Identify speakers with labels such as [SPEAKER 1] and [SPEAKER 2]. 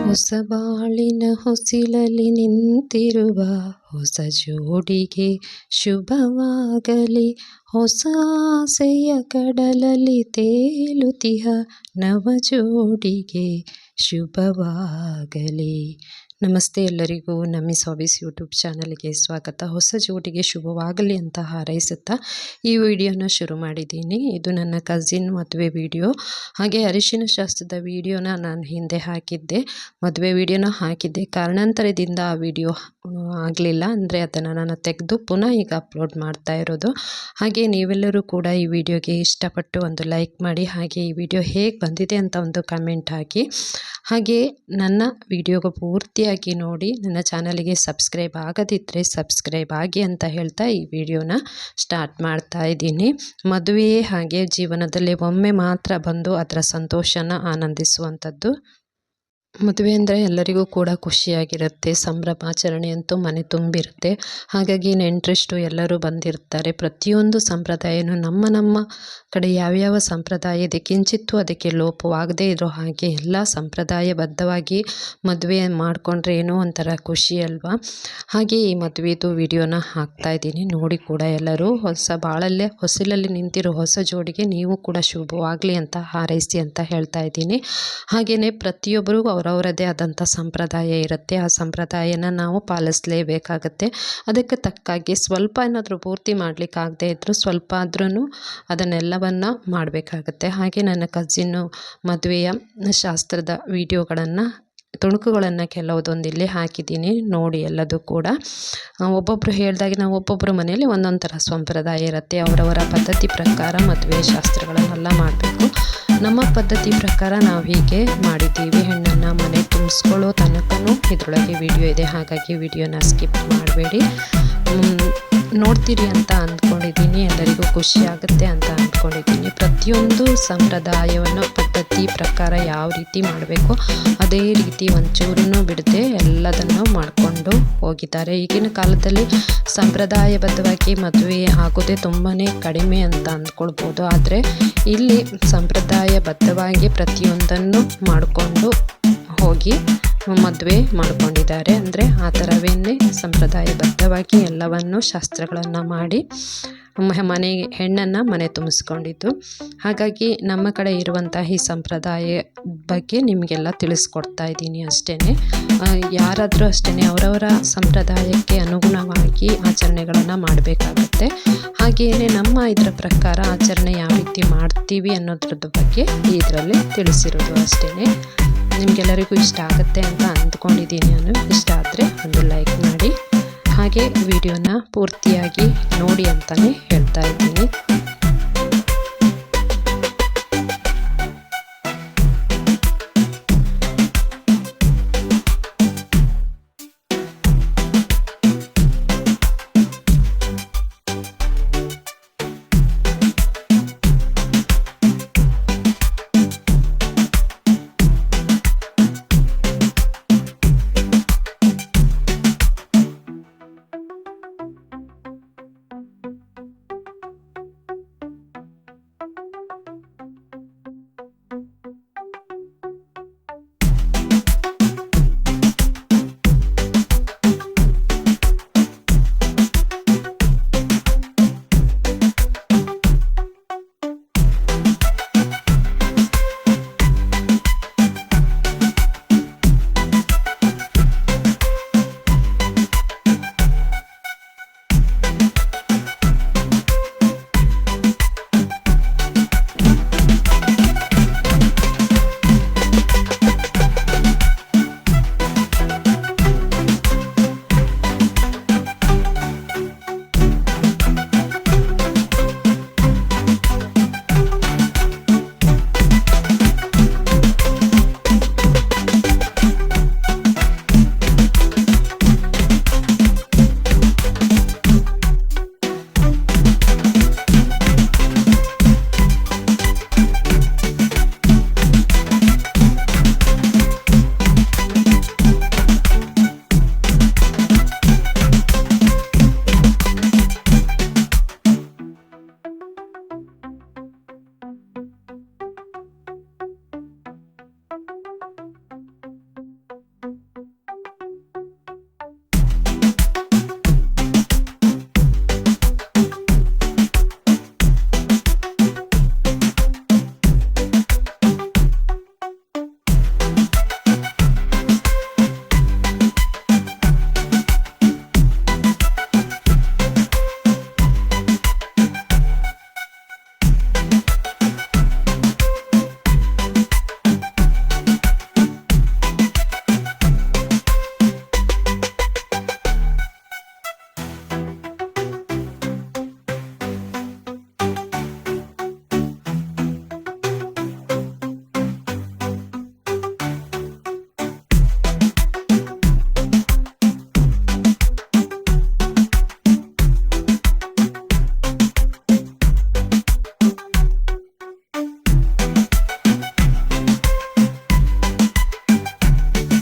[SPEAKER 1] ಹೊಸ ಬಾಳಿನ ಹೊಸಿಲಲ್ಲಿ ನಿಂತಿರುವ ಹೊಸ ಜೋಡಿಗೆ ಶುಭವಾಗಲಿ. ಹೊಸ ಆಸೆಯ ಕಡಲಲ್ಲಿ ತೇಲುತಿಹ ನವ ಜೋಡಿಗೆ ಶುಭವಾಗಲಿ. ನಮಸ್ತೆ ಎಲ್ಲರಿಗೂ, ನಮ್ಮಿಸ್ ಹಾಬೀಸ್ ಯೂಟ್ಯೂಬ್ ಚಾನಲ್ಗೆ ಸ್ವಾಗತ. ಹೊಸ ಜೋಡಿಗೆ ಶುಭವಾಗಲಿ ಅಂತ ಹಾರೈಸುತ್ತಾ ಈ ವಿಡಿಯೋನ ಶುರು ಮಾಡಿದ್ದೀನಿ. ಇದು ನನ್ನ ಕಸಿನ್ ಮದುವೆ ವಿಡಿಯೋ. ಹಾಗೆ ಅರಿಶಿನ ಶಾಸ್ತ್ರದ ವಿಡಿಯೋನ ನಾನು ಹಿಂದೆ ಹಾಕಿದ್ದೆ, ಮದುವೆ ವಿಡಿಯೋನ ಹಾಕಿದ್ದೆ. ಕಾರಣಾಂತರದಿಂದ ಆ ವಿಡಿಯೋ ಆಗಲಿಲ್ಲ, ಅಂದರೆ ಅದನ್ನು ನಾನು ತೆಗೆದು ಪುನಃ ಈಗ ಅಪ್ಲೋಡ್ ಮಾಡ್ತಾ ಇರೋದು. ಹಾಗೆ ನೀವೆಲ್ಲರೂ ಕೂಡ ಈ ವಿಡಿಯೋಗೆ ಇಷ್ಟಪಟ್ಟು ಒಂದು ಲೈಕ್ ಮಾಡಿ, ಹಾಗೆ ಈ ವಿಡಿಯೋ ಹೇಗೆ ಬಂದಿದೆ ಅಂತ ಒಂದು ಕಮೆಂಟ್ ಹಾಕಿ. ಹಾಗೆ ನನ್ನ ವಿಡಿಯೋಗೆ ಪೂರ್ತಿಯಾಗಿ ನೋಡಿ, ನನ್ನ ಚಾನಲ್ಗೆ ಸಬ್ಸ್ಕ್ರೈಬ್ ಆಗದಿದ್ದರೆ ಸಬ್ಸ್ಕ್ರೈಬ್ ಆಗಿ ಅಂತ ಹೇಳ್ತಾ ಈ ವಿಡಿಯೋನ ಸ್ಟಾರ್ಟ್ ಮಾಡ್ತಾ ಇದ್ದೀನಿ. ಮದುವೆಯೇ ಹಾಗೆ, ಜೀವನದಲ್ಲಿ ಒಮ್ಮೆ ಮಾತ್ರ ಬಂದು ಅದರ ಸಂತೋಷನ ಆನಂದಿಸುವಂಥದ್ದು. ಮದುವೆ ಅಂದರೆ ಎಲ್ಲರಿಗೂ ಕೂಡ ಖುಷಿಯಾಗಿರುತ್ತೆ, ಸಂಭ್ರಮಾಚರಣೆ ಅಂತೂ ಮನೆ ತುಂಬಿರುತ್ತೆ. ಹಾಗಾಗಿ ನೆಂಟರಿಷ್ಟು ಎಲ್ಲರೂ ಬಂದಿರ್ತಾರೆ. ಪ್ರತಿಯೊಂದು ಸಂಪ್ರದಾಯನೂ ನಮ್ಮ ಕಡೆ ಯಾವ್ಯಾವ ಸಂಪ್ರದಾಯ ಇದೆ, ಕಿಂಚಿತ್ತೂ ಅದಕ್ಕೆ ಲೋಪವಾಗದೇ ಇರೋ ಹಾಗೆ ಎಲ್ಲ ಸಂಪ್ರದಾಯಬದ್ಧವಾಗಿ ಮದುವೆ ಮಾಡಿಕೊಂಡ್ರೆ ಏನೋ ಒಂಥರ ಖುಷಿ ಅಲ್ವಾ. ಹಾಗೆ ಈ ಮದುವೆದು ವಿಡಿಯೋನ ಹಾಕ್ತಾ ಇದ್ದೀನಿ, ನೋಡಿ ಕೂಡ ಎಲ್ಲರೂ. ಹೊಸಲಲ್ಲಿ ನಿಂತಿರೋ ಹೊಸ ಜೋಡಿಗೆ ನೀವು ಕೂಡ ಶುಭವಾಗಲಿ ಅಂತ ಹಾರೈಸಿ ಅಂತ ಹೇಳ್ತಾ ಇದ್ದೀನಿ. ಹಾಗೆಯೇ ಪ್ರತಿಯೊಬ್ಬರಿಗೂ ಅವರವರದೇ ಆದಂಥ ಸಂಪ್ರದಾಯ ಇರುತ್ತೆ. ಆ ಸಂಪ್ರದಾಯನ ನಾವು ಪಾಲಿಸಲೇಬೇಕಾಗತ್ತೆ. ಅದಕ್ಕೆ ತಕ್ಕಾಗಿ ಸ್ವಲ್ಪ ಏನಾದರೂ ಪೂರ್ತಿ ಮಾಡಲಿಕ್ಕಾಗದೇ ಇದ್ದರೂ ಸ್ವಲ್ಪ ಆದ್ರೂ ಅದನ್ನೆಲ್ಲವನ್ನು ಮಾಡಬೇಕಾಗತ್ತೆ. ಹಾಗೆ ನನ್ನ ಕಸಿನ್ನು ಮದುವೆಯ ಶಾಸ್ತ್ರದ ವಿಡಿಯೋಗಳನ್ನು, ತುಣುಕುಗಳನ್ನು ಕೆಲವುದೊಂದು ಇಲ್ಲಿ ಹಾಕಿದ್ದೀನಿ, ನೋಡಿ ಎಲ್ಲದು ಕೂಡ. ಒಬ್ಬೊಬ್ಬರು ಹೇಳಿದಾಗೆ ನಾವು ಒಬ್ಬೊಬ್ಬರು ಮನೆಯಲ್ಲಿ ಒಂದೊಂದು ಥರ ಸಂಪ್ರದಾಯ ಇರುತ್ತೆ. ಅವರವರ ಪದ್ಧತಿ ಪ್ರಕಾರ ಮದುವೆ ಶಾಸ್ತ್ರಗಳನ್ನೆಲ್ಲ ಮಾಡಬೇಕು. ನಮ್ಮ ಪದ್ಧತಿ ಪ್ರಕಾರ ನಾವು ಹೀಗೆ ಮಾಡಿದ್ದೀವಿ. ಹೆಣ್ಣನ್ನು ಮನೆ ತುಂಬಿಸ್ಕೊಳ್ಳೋ ತನಕನೂ ಇದರೊಳಗೆ ವಿಡಿಯೋ ಇದೆ, ಹಾಗಾಗಿ ವಿಡಿಯೋನ ಸ್ಕಿಪ್ ಮಾಡಬೇಡಿ. ನೋಡ್ತೀರಿ ಅಂತ ಅಂದ್ಕೊಂಡಿದ್ದೀನಿ, ಎಲ್ಲರಿಗೂ ಖುಷಿ ಆಗುತ್ತೆ ಅಂತ ಅಂದ್ಕೊಂಡಿದ್ದೀನಿ. ಪ್ರತಿಯೊಂದು ಸಂಪ್ರದಾಯವನ್ನು ಪದ್ಧತಿ ಪ್ರಕಾರ ಯಾವ ರೀತಿ ಮಾಡಬೇಕು ಅದೇ ರೀತಿ ಒಂಚೂರನ್ನು ಬಿಡದೆ ಎಲ್ಲದನ್ನು ಮಾಡಿಕೊಂಡು ಹೋಗಿದ್ದಾರೆ. ಈಗಿನ ಕಾಲದಲ್ಲಿ ಸಂಪ್ರದಾಯಬದ್ಧವಾಗಿ ಮದುವೆ ಆಗೋದೇ ತುಂಬಾ ಕಡಿಮೆ ಅಂತ ಅಂದ್ಕೊಳ್ಬೋದು. ಆದರೆ ಇಲ್ಲಿ ಸಂಪ್ರದಾಯಬದ್ಧವಾಗಿ ಪ್ರತಿಯೊಂದನ್ನು ಮಾಡಿಕೊಂಡು ಹೋಗಿ ಮದುವೆ ಮಾಡ್ಕೊಂಡಿದ್ದಾರೆ. ಅಂದರೆ ಆ ಥರವೇನೆ ಸಂಪ್ರದಾಯಬದ್ಧವಾಗಿ ಎಲ್ಲವನ್ನು ಶಾಸ್ತ್ರಗಳನ್ನು ಮಾಡಿ ಹೆಣ್ಣನ್ನು ಮನೆ ತುಂಬಿಸ್ಕೊಂಡಿದ್ದು. ಹಾಗಾಗಿ ನಮ್ಮ ಕಡೆ ಇರುವಂತಹ ಈ ಸಂಪ್ರದಾಯ ಬಗ್ಗೆ ನಿಮಗೆಲ್ಲ ತಿಳಿಸ್ಕೊಡ್ತಾ ಇದ್ದೀನಿ ಅಷ್ಟೇ. ಯಾರಾದರೂ ಅಷ್ಟೇ ಅವರವರ ಸಂಪ್ರದಾಯಕ್ಕೆ ಅನುಗುಣವಾಗಿ ಆಚರಣೆಗಳನ್ನು ಮಾಡಬೇಕಾಗುತ್ತೆ. ಹಾಗೆಯೇ ನಮ್ಮ ಇದರ ಪ್ರಕಾರ ಆಚರಣೆ ಯಾವ ರೀತಿ ಮಾಡ್ತೀವಿ ಅನ್ನೋದ್ರದ್ದು ಬಗ್ಗೆ ಇದರಲ್ಲಿ ತಿಳಿಸಿರೋದು ಅಷ್ಟೇ. ನಿಮಗೆಲ್ಲರಿಗೂ ಇಷ್ಟ ಆಗುತ್ತೆ ಅಂತ ಅಂದ್ಕೊಂಡಿದ್ದೀನಿ ನಾನು. ಇಷ್ಟ ಆದರೆ ಒಂದು ಲೈಕ್ ಮಾಡಿ, ಹಾಗೆ ವಿಡಿಯೋನ ಪೂರ್ತಿಯಾಗಿ ನೋಡಿ ಅಂತಲೇ ಹೇಳ್ತಾ ಇದ್ದೀನಿ.